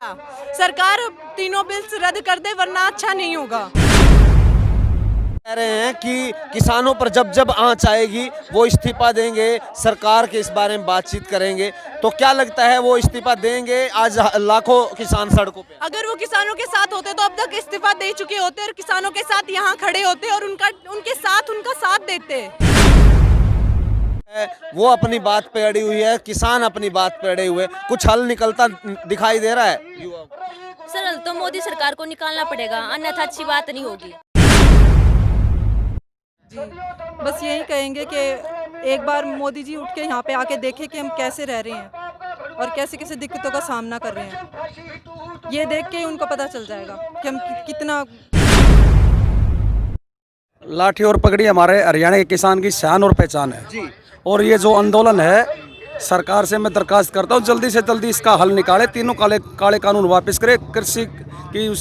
सरकार तीनों बिल्स रद्द कर दे वरना अच्छा नहीं होगा। कह रहे हैं कि किसानों पर जब जब आंच आएगी वो इस्तीफा देंगे, सरकार के इस बारे में बातचीत करेंगे। तो क्या लगता है वो इस्तीफा देंगे? आज लाखों किसान सड़कों पे। अगर वो किसानों के साथ होते तो अब तक इस्तीफा दे चुके होते और किसानों के साथ यहाँ खड़े होते और उनके साथ उनका साथ देते। वो अपनी बात पे अड़ी हुई है, किसान अपनी बात पे अड़े हुए। कुछ हल निकलता दिखाई दे रहा है युवाओं को? सर हल तो मोदी सरकार को निकालना पड़ेगा, अन्यथा अच्छी बात नहीं होगी। जी, बस यही कहेंगे कि एक बार मोदी जी उठ के यहाँ पे आके देखें कि हम कैसे रह रहे हैं और कैसे कैसे दिक्कतों का सामना कर रहे हैं। ये देख के ही उनको पता चल जाएगा कि हम कितना। लाठी और पगड़ी हमारे हरियाणा के किसान की शान और पहचान है जी। और ये जो आंदोलन है, सरकार से मैं दरखास्त करता हूँ जल्दी से जल्दी इसका हल निकाले, तीनों काले कानून वापस करे, कृषि की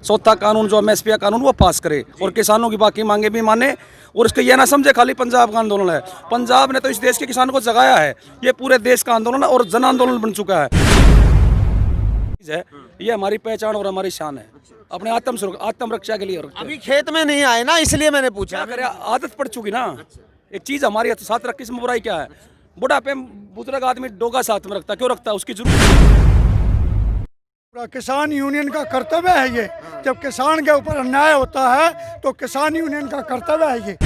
चौथा कानून जो एमएसपी कानून वो पास करे और किसानों की बाकी मांगे भी माने। और इसको ये ना समझे खाली पंजाब का आंदोलन है। पंजाब ने तो इस देश के किसानों को जगाया है, ये पूरे देश का आंदोलन है और जन आंदोलन बन चुका है। ये हमारी पहचान और हमारी शान है, अपने आत्मरक्षा के लिए। अभी खेत में नहीं आए ना, इसलिए मैंने पूछा। आदत पड़ चुकी ना, एक चीज हमारी साथ रखी, इसमें बुराई क्या है? बुढ़ापे बुजुर्ग आदमी डोगा साथ में रखता, क्यों रखता है? उसकी जरूरत। किसान यूनियन का कर्तव्य है ये। जब किसान के ऊपर अन्याय होता है तो किसान यूनियन का कर्तव्य है ये।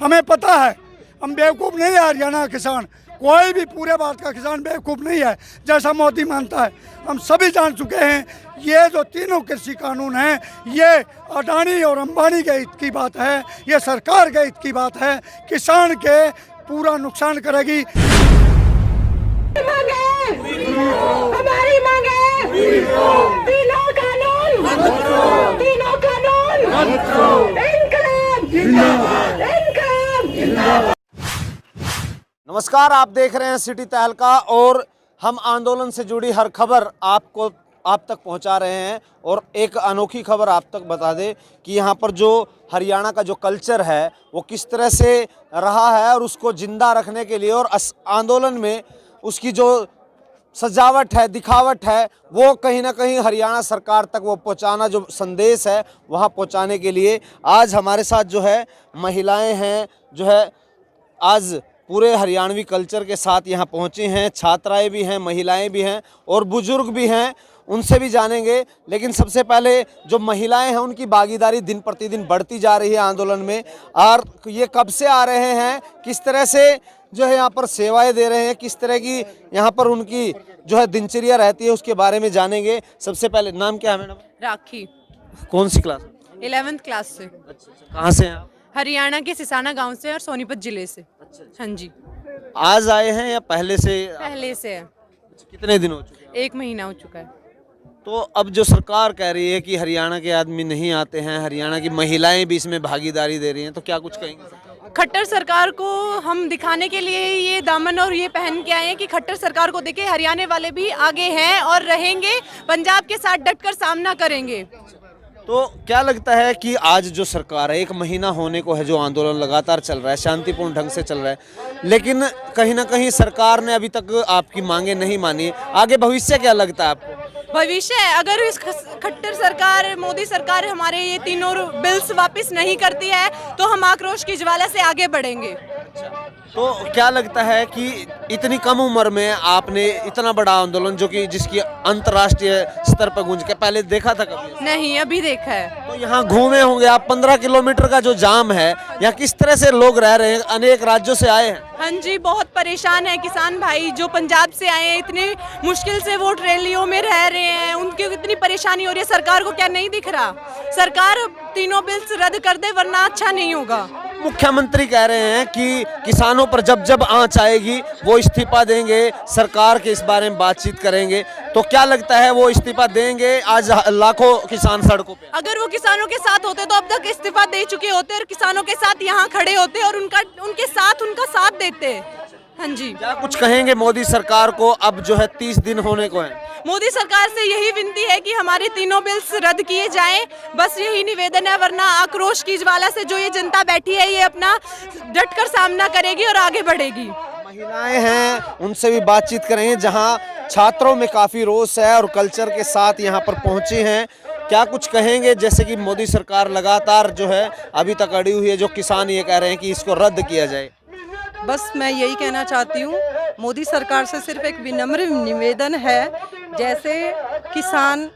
हमें पता है, हम बेवकूफ़ नहीं है। हरियाणा का किसान, कोई भी पूरे भारत का किसान बेवकूफ़ नहीं है जैसा मोदी मानता है। हम सभी जान चुके हैं ये जो तीनों कृषि कानून हैं, ये अडानी और अंबानी के हित की बात है, ये सरकार के हित की बात है, किसान के पूरा नुकसान करेगी। हमारी मांगे तीनों कानून, तीनों कानून, इनकलाब जिंदाबाद। नमस्कार, आप देख रहे हैं सिटी तहलका और हम आंदोलन से जुड़ी हर खबर आप तक पहुंचा रहे हैं। और एक अनोखी खबर आप तक बता दें कि यहाँ पर जो हरियाणा का जो कल्चर है वो किस तरह से रहा है और उसको जिंदा रखने के लिए और आंदोलन में उसकी जो सजावट है, दिखावट है, वो कहीं ना कहीं हरियाणा सरकार तक वो पहुंचाना, जो संदेश है वहाँ पहुंचाने के लिए आज हमारे साथ जो है महिलाएं हैं, जो है आज पूरे हरियाणवी कल्चर के साथ यहाँ पहुँची हैं। छात्राएं भी हैं, महिलाएं भी हैं और बुजुर्ग भी हैं, उनसे भी जानेंगे। लेकिन सबसे पहले जो महिलाएं हैं उनकी भागीदारी दिन प्रतिदिन बढ़ती जा रही है आंदोलन में। और ये कब से आ रहे हैं, किस तरह से जो है यहाँ पर सेवाएं दे रहे हैं, किस तरह की यहाँ पर उनकी जो है दिनचर्या रहती है, उसके बारे में जानेंगे। सबसे पहले नाम क्या है मैडम? राखी। कौन सी क्लास? 11th क्लास से। अच्छा, कहाँ से हैं आप? हरियाणा के सिसाना गांव से और सोनीपत जिले से। हाँ जी। आज आए हैं या पहले से? पहले से है। कितने दिन हो चुके हैं? 1 महीना हो चुका है। तो अब जो सरकार कह रही है कि हरियाणा के आदमी नहीं आते हैं, हरियाणा की महिलाएं भी इसमें भागीदारी दे रही हैं, तो क्या कुछ कहेंगे? खट्टर सरकार को हम दिखाने के लिए ये दामन और ये पहन के आए हैं कि खट्टर सरकार को देखे हरियाणा वाले भी आगे हैं और रहेंगे, पंजाब के साथ डटकर सामना करेंगे। तो क्या लगता है कि आज जो सरकार है, 1 महीना होने को है जो आंदोलन लगातार चल रहा है, शांतिपूर्ण ढंग से चल रहा है, लेकिन कहीं ना कहीं सरकार ने अभी तक आपकी मांगे नहीं मानी। आगे भविष्य क्या लगता है आपको? भविष्य अगर इस खट्टर सरकार, मोदी सरकार हमारे ये तीनों बिल्स वापस नहीं करती है तो हम आक्रोश की ज्वाला से आगे बढ़ेंगे। तो क्या लगता है कि इतनी कम उम्र में आपने इतना बड़ा आंदोलन जो कि जिसकी अंतर्राष्ट्रीय स्तर पर गूंज के पहले देखा था कभी? नहीं, अभी देखा है। तो यहाँ घूमे होंगे आप, 15 किलोमीटर का जो जाम है, यहाँ किस तरह से लोग रह रहे हैं, अनेक राज्यों से आए हैं। हाँ जी, बहुत परेशान है किसान भाई जो पंजाब से आए हैं, इतनी मुश्किल से वो रैलियों में रह रहे हैं, उनकी इतनी परेशानी हो रही है। सरकार को क्या नहीं दिख रहा? सरकार तीनों बिल्स रद्द कर दे वरना अच्छा नहीं होगा। मुख्यमंत्री कह रहे हैं कि किसानों पर जब जब आंच आएगी वो इस्तीफा देंगे, सरकार के इस बारे में बातचीत करेंगे। तो क्या लगता है वो इस्तीफा देंगे? आज लाखों किसान सड़कों पे। अगर वो किसानों के साथ होते तो अब तक इस्तीफा दे चुके होते और किसानों के साथ यहाँ खड़े होते और उनके साथ उनका साथ देते। हाँ जी। क्या कुछ कहेंगे मोदी सरकार को? अब जो है 30 दिन होने को है। मोदी सरकार से यही विनती है कि हमारे तीनों बिल्स रद्द किए जाएं, बस यही निवेदन है, वरना आक्रोश की ज्वाला से जो ये जनता बैठी है ये अपना डटकर सामना करेगी और आगे बढ़ेगी। महिलाएं हैं उनसे भी बातचीत करेंगे, जहां छात्रों में काफ़ी रोष है और कल्चर के साथ यहां पर पहुंचे हैं। क्या कुछ कहेंगे, जैसे कि मोदी सरकार लगातार जो है अभी तक अड़ी हुई है, जो किसान ये कह रहे हैं कि इसको रद्द किया जाए। बस मैं यही कहना चाहती हूँ, मोदी सरकार से सिर्फ एक विनम्र निवेदन है, जैसे किसान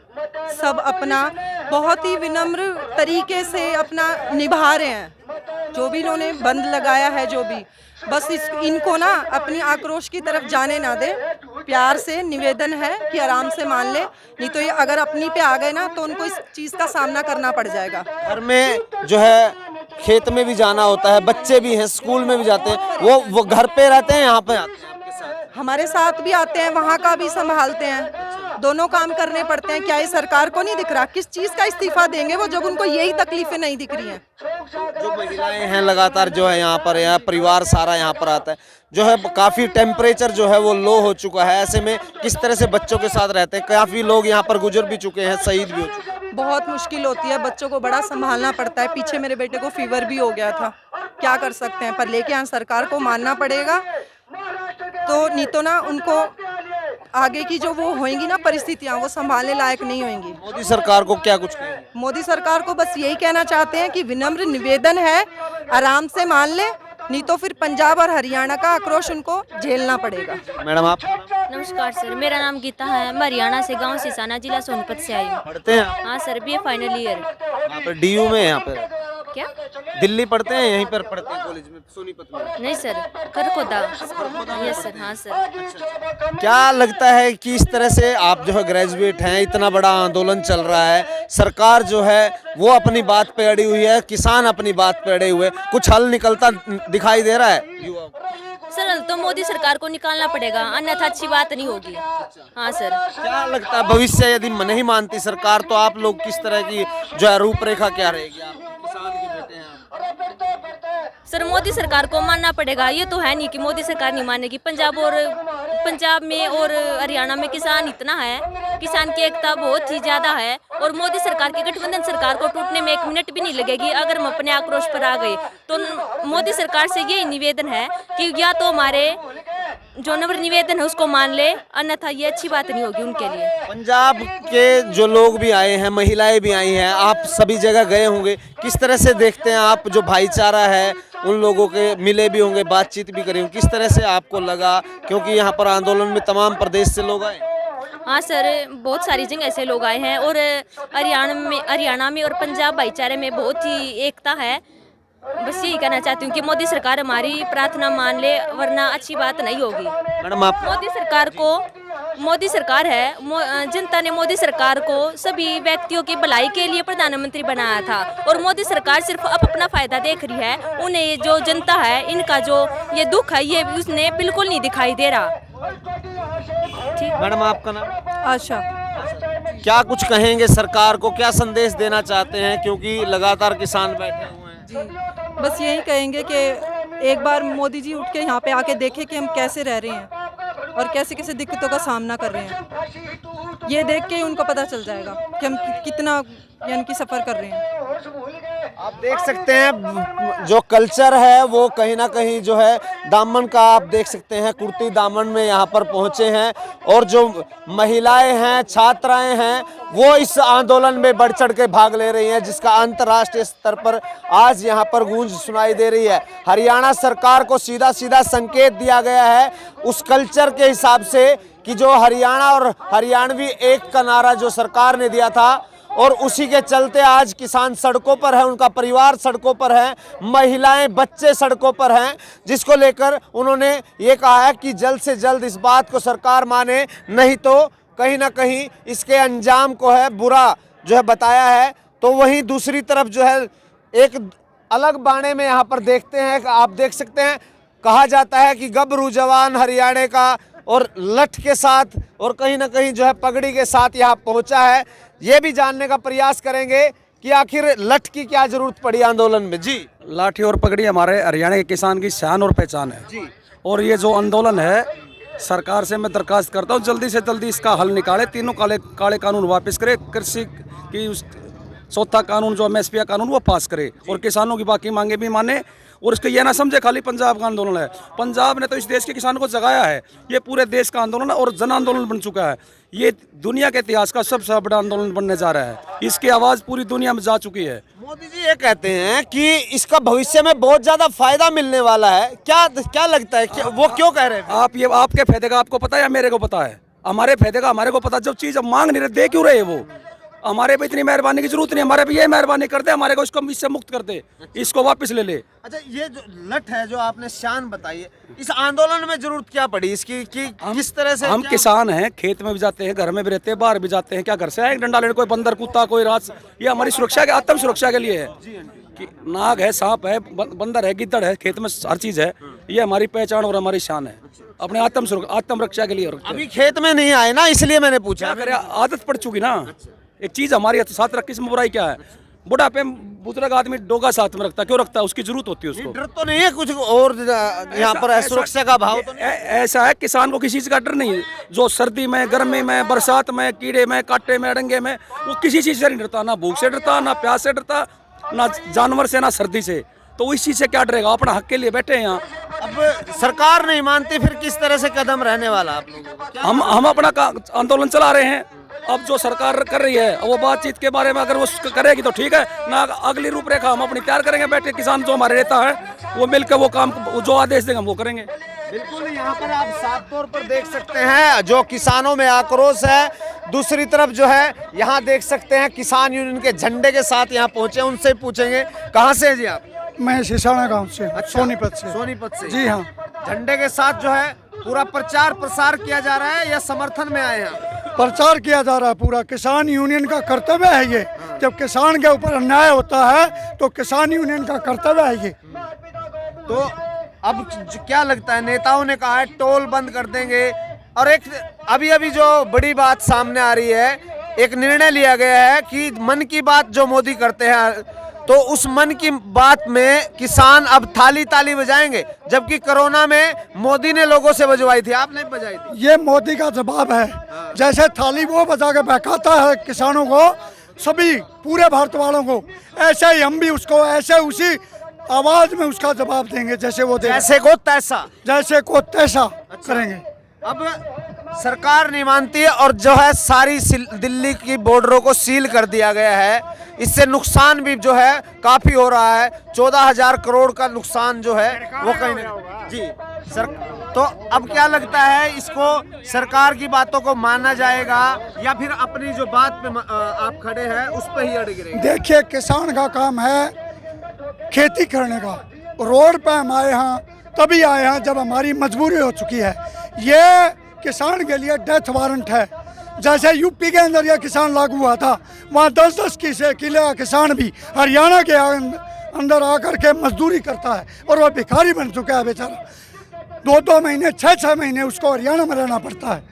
सब अपना बहुत ही विनम्र तरीके से अपना निभा रहे हैं, जो भी इन्होंने बंद लगाया है, जो भी बस इनको ना अपनी आक्रोश की तरफ जाने ना दे। प्यार से निवेदन है कि आराम से मान ले, नहीं तो ये अगर अपनी पे आ गए ना तो उनको इस चीज़ का सामना करना पड़ जाएगा। घर में जो है खेत में भी जाना होता है, बच्चे भी हैं, स्कूल में भी जाते हैं, वो घर पे रहते हैं, यहाँ पे आते हैं आपके साथ? हमारे साथ भी आते हैं, वहाँ का भी संभालते हैं, दोनों काम करने पड़ते हैं। क्या ये सरकार को नहीं दिख रहा? किस चीज़ का इस्तीफा देंगे वो जब उनको यही तकलीफें नहीं दिख रही हैं? जो महिलाएं हैं लगातार जो है यहाँ परिवार सारा यहाँ पर आता है, जो है काफ़ी टेम्परेचर जो है वो लो हो चुका है, ऐसे में किस तरह से बच्चों के साथ रहते हैं? काफ़ी लोग यहाँ पर गुजर भी चुके हैं, शहीद भी हो चुके हैं। बहुत मुश्किल होती है, बच्चों को बड़ा संभालना पड़ता है। पीछे मेरे बेटे को फीवर भी हो गया था, क्या कर सकते हैं, पर लेके यहाँ सरकार को मानना पड़ेगा। तो नहीं तो ना उनको आगे की जो वो होंगी ना परिस्थितियाँ, वो संभालने लायक नहीं होंगी। मोदी सरकार को क्या कुछ कहेंगे? मोदी सरकार को बस यही कहना चाहते हैं कि विनम्र निवेदन है, आराम से मान ले, नहीं तो फिर पंजाब और हरियाणा का आक्रोश उनको झेलना पड़ेगा। मैडम आप नमस्कार सर, मेरा नाम गीता है। मैं हरियाणा से, गांव सिसाना, जिला सोनीपत से आई हूँ। पढ़ते हैं आप? हाँ सर, BA फाइनल ईयर। यहाँ पर DU में, यहाँ पर क्या? दिल्ली पढ़ते हैं, यहीं पर पढ़ते हैं कॉलेज में, सोनीपत में? नहीं सर, करकोदा। यस सर, हाँ सर। क्या लगता है कि इस तरह से आप जो है ग्रेजुएट हैं, इतना बड़ा आंदोलन चल रहा है, सरकार जो है वो अपनी बात पे अड़ी हुई है, किसान अपनी बात पे अड़े हुए, कुछ हल निकलता दिखाई दे रहा है युवाओं को? सर तो मोदी सरकार को निकालना पड़ेगा, अन्यथा अच्छी बात नहीं होगी। हाँ सर। क्या लगता है भविष्य यदि नहीं मानती सरकार तो आप लोग किस तरह की जो है रूपरेखा क्या रहेगी? आप किसान के बेटे हैं आप। सर मोदी सरकार को मानना पड़ेगा, ये तो है नहीं कि मोदी सरकार नहीं मानेगी। पंजाब में और हरियाणा में किसान इतना है, किसान की एकता बहुत ही ज्यादा है, और मोदी सरकार की गठबंधन सरकार को टूटने में 1 मिनट भी नहीं लगेगी। अगर हम अपने आक्रोश पर आ गए तो मोदी सरकार से यही निवेदन है कि या तो हमारे जो नम्र निवेदन है उसको मान ले, अन्यथा ये अच्छी बात नहीं होगी उनके लिए। पंजाब के जो लोग भी आए हैं, महिलाएं भी आई हैं, आप सभी जगह गए होंगे, किस तरह से देखते हैं आप जो भाईचारा है उन लोगों के? मिले भी होंगे, बातचीत भी करी होंगी, किस तरह से आपको लगा? क्योंकि यहाँ पर आंदोलन में तमाम प्रदेश से लोग आए। हाँ सर, बहुत सारी जगह ऐसे लोग आए हैं, और हरियाणा में और पंजाब भाईचारे में बहुत ही एकता है। बस यही कहना चाहती हूँ कि मोदी सरकार हमारी प्रार्थना मान ले, वरना अच्छी बात नहीं होगी। मैडम आप मोदी सरकार है, जनता ने मोदी सरकार को सभी व्यक्तियों की भलाई के लिए प्रधानमंत्री बनाया था, और मोदी सरकार सिर्फ अपना फायदा देख रही है। उन्हें ये जो जनता है, इनका जो ये दुख है, ये उसने बिल्कुल नहीं दिखाई दे रहा। ठीक मैडम आपका नाम? आशा। क्या कुछ कहेंगे सरकार को, क्या संदेश देना चाहते हैं, क्योंकि लगातार किसान बैठे हुए हैं? जी बस यही कहेंगे कि एक बार मोदी जी उठ के यहाँ पे आके देखें कि हम कैसे रह रहे हैं और कैसे कैसे दिक्कतों का सामना कर रहे हैं। ये देख के ही उनको पता चल जाएगा कि हम कितना यानी कि सफ़र कर रहे हैं। आप देख सकते हैं जो कल्चर है वो कहीं ना कहीं जो है दामन का, आप देख सकते हैं कुर्ती दामन में यहाँ पर पहुँचे हैं, और जो महिलाएं हैं, छात्राएं हैं, वो इस आंदोलन में बढ़ चढ़ के भाग ले रही हैं, जिसका अंतर्राष्ट्रीय स्तर पर आज यहाँ पर गूंज सुनाई दे रही है। हरियाणा सरकार को सीधा सीधा संकेत दिया गया है उस कल्चर के हिसाब से कि जो हरियाणा और हरियाणवी एक का नारा जो सरकार ने दिया था, और उसी के चलते आज किसान सड़कों पर है, उनका परिवार सड़कों पर है, महिलाएं, बच्चे सड़कों पर हैं, जिसको लेकर उन्होंने ये कहा है कि जल्द से जल्द इस बात को सरकार माने, नहीं तो कहीं ना कहीं इसके अंजाम को है बुरा जो है बताया है। तो वहीं दूसरी तरफ जो है एक अलग बाणे में यहाँ पर देखते हैं, आप देख सकते हैं, कहा जाता है कि गबरू जवान हरियाणा का और लठ के साथ और कहीं ना कहीं जो है पगड़ी के साथ यहाँ पहुँचा है। ये भी जानने का प्रयास करेंगे कि आखिर लठ की क्या जरूरत पड़ी आंदोलन में। जी, लाठी और पगड़ी हमारे हरियाणा के किसान की शान और पहचान है जी। और ये जो आंदोलन है, सरकार से मैं दरखास्त करता हूँ जल्दी से जल्दी इसका हल निकाले, तीनों काले कानून वापस करे, कृषि की चौथा कानून जो MSP कानून वो पास करे, और किसानों की बाकी मांगे भी माने, और इसको ये ना समझे खाली पंजाब का आंदोलन है। पंजाब ने तो इस देश के किसानों को जगाया है, ये पूरे देश का आंदोलन और जन आंदोलन बन चुका है। ये दुनिया के इतिहास का सबसे बड़ा आंदोलन बनने जा रहा है, इसकी आवाज़ पूरी दुनिया में जा चुकी है। मोदी जी ये कहते हैं कि इसका भविष्य में बहुत ज्यादा फायदा मिलने वाला है, क्या लगता है वो क्यों कह रहे हैं? आप ये आपके फायदे का आपको पता है या मेरे को पता है? हमारे फायदे का हमारे को पता। जब चीज़ अब मांग नहीं रहे, दे क्यों रहे वो? हमारे पे इतनी मेहरबानी की जरूरत नहीं, हमारे पे ये मेहरबानी कर दे, हमारे को इसको इससे मुक्त कर दे, इसको वापस ले ले। अच्छा, ये जो लठ है जो आपने शान बताई है, इस आंदोलन में जरूरत क्या पड़ी इसकी कि किस तरह से? हम किसान हैं, खेत में भी जाते हैं, घर में भी रहते हैं, बाहर भी जाते हैं, क्या घर से आए डंडा लेने, कोई बंदर कुत्ता कोई रात, ये हमारी सुरक्षा के आत्म सुरक्षा के लिए है कि नाग है, सांप है, बंदर है, गिद्दड़ है, खेत में हर चीज है, ये हमारी पहचान और हमारी शान है, अपने आत्म रक्षा के लिए। अभी खेत में नहीं आए ना, इसलिए मैंने पूछा। आदत पड़ चुकी ना, एक चीज हमारी साथ रखी, इसमें बुराई क्या है? बुढ़ापे बुजुर्ग आदमी डोगा साथ में रखता, क्यों रखता है? उसकी जरूरत होती है उसको। डर तो नहीं है कुछ और यहाँ पर सुरक्षा का भाव तो नहीं? ऐसा है, किसान को किसी चीज का डर नहीं, जो सर्दी में, गर्मी में, बरसात में, कीड़े में, कांटे में, अड़ंगे में, वो किसी चीज से नहीं डरता, ना भूख से डरता, ना प्यास से डरता, ना जानवर से, ना सर्दी से। तो इस चीज से क्या डरेगा? अपना हक के लिए बैठे हैं यहाँ। अब सरकार नहीं मानती, फिर किस तरह से कदम रहने वाला आप लोगों का? हम अपना आंदोलन चला रहे हैं। अब जो सरकार कर रही है वो बातचीत के बारे में अगर वो करेगी तो ठीक है, ना अगली रूपरेखा हम अपनी तैयार करेंगे, बैठे किसान जो हमारे नेता है वो मिलकर वो काम, जो आदेश देंगे हम वो करेंगे। बिल्कुल, यहाँ पर आप साफ तौर पर देख सकते हैं जो किसानों में आक्रोश है। दूसरी तरफ जो है यहाँ देख सकते हैं किसान यूनियन के झंडे के साथ यहाँ पहुंचे, उनसे पूछेंगे कहाँ से हैं जी आप? मैं सिसाना गांव से, अच्छा, सोनीपत से। जी हाँ। झंडे के साथ जो है पूरा प्रचार प्रसार किया जा रहा है या समर्थन में आए हैं? प्रचार किया जा रहा है पूरा। किसान यूनियन का कर्तव्य है ये, जब किसान के ऊपर अन्याय होता है तो किसान यूनियन का कर्तव्य है ये। तो अब क्या लगता है, नेताओं ने कहा है टोल बंद कर देंगे, और एक अभी जो बड़ी बात सामने आ रही है, एक निर्णय लिया गया है कि मन की बात जो मोदी करते हैं, तो उस मन की बात में किसान अब थाली ताली बजाएंगे, जबकि कोरोना में मोदी ने लोगों से बजवाई थी, आपने बजाई थी। ये मोदी का जवाब है, जैसे थाली वो बजा के बहकाता है किसानों को, सभी पूरे भारत वालों को, ऐसे ही हम भी उसको ऐसे उसी आवाज में उसका जवाब देंगे जैसे वो दे, जैसे को तैसा, जैसे को तैसा करेंगे। अब सरकार नहीं मानती है और जो है सारी दिल्ली की बॉर्डरों को सील कर दिया गया है। इससे नुकसान भी जो है काफी हो रहा है, 14,000 करोड़ का नुकसान जो है वो कहीं नहीं जी सर। तो अब क्या लगता है, इसको सरकार की बातों को माना जाएगा या फिर अपनी जो बात पे आप खड़े हैं उस पर ही अड़े गिरेंगे? देखिए, किसान का काम है खेती करने का। रोड पे हम आए हैं तभी आए हैं जब हमारी मजबूरी हो चुकी है। ये किसान के लिए डेथ वारंट है। जैसे यूपी के अंदर यह किसान लागू हुआ था, वहाँ 10-10 किले का किसान भी हरियाणा के अंदर आकर के मजदूरी करता है और वह भिखारी बन चुका है बेचारा। 2-2 महीने 6-6 महीने उसको हरियाणा में रहना पड़ता है।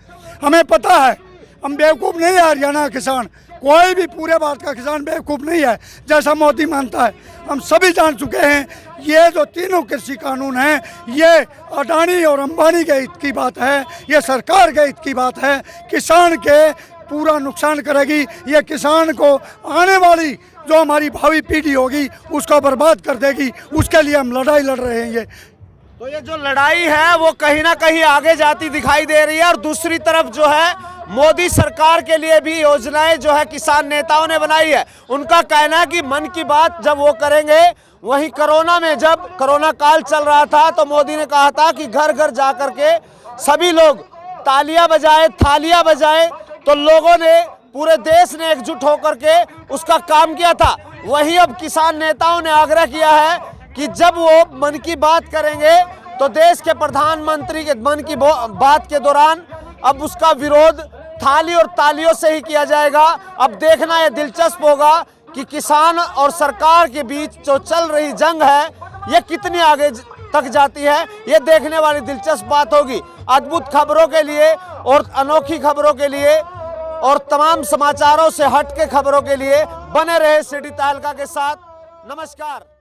हमें पता है, हम बेवकूफ़ नहीं है। हरियाणा का किसान, कोई भी पूरे भारत का किसान बेवकूफ़ नहीं है जैसा मोदी मानता है। हम सभी जान चुके हैं ये जो तीनों कृषि कानून हैं, ये अडानी और अंबानी के हित की बात है, ये सरकार के हित की बात है। किसान के पूरा नुकसान करेगी ये, किसान को आने वाली जो हमारी भावी पीढ़ी होगी उसको बर्बाद कर देगी। उसके लिए हम लड़ाई लड़ रहे हैं। तो ये जो लड़ाई है वो कहीं ना कहीं आगे जाती दिखाई दे रही है। और दूसरी तरफ जो है मोदी सरकार के लिए भी योजनाएं जो है किसान नेताओं ने बनाई है। उनका कहना है कि मन की बात जब वो करेंगे, वहीं कोरोना में जब कोरोना काल चल रहा था तो मोदी ने कहा था कि घर घर जा करके सभी लोग तालियां बजाए, थालियां बजाए, तो लोगों ने, पूरे देश ने एकजुट होकर के उसका काम किया था। वहीं अब किसान नेताओं ने आग्रह किया है कि जब वो मन की बात करेंगे तो देश के प्रधानमंत्री के मन की बात के दौरान अब उसका विरोध थाली और तालियों से ही किया जाएगा। अब देखना यह दिलचस्प होगा कि किसान और सरकार के बीच जो चल रही जंग है ये कितनी आगे तक जाती है, ये देखने वाली दिलचस्प बात होगी। अद्भुत खबरों के लिए और अनोखी खबरों के लिए और तमाम समाचारों से हट के खबरों के लिए बने रहे सिटी तहलका के साथ। नमस्कार।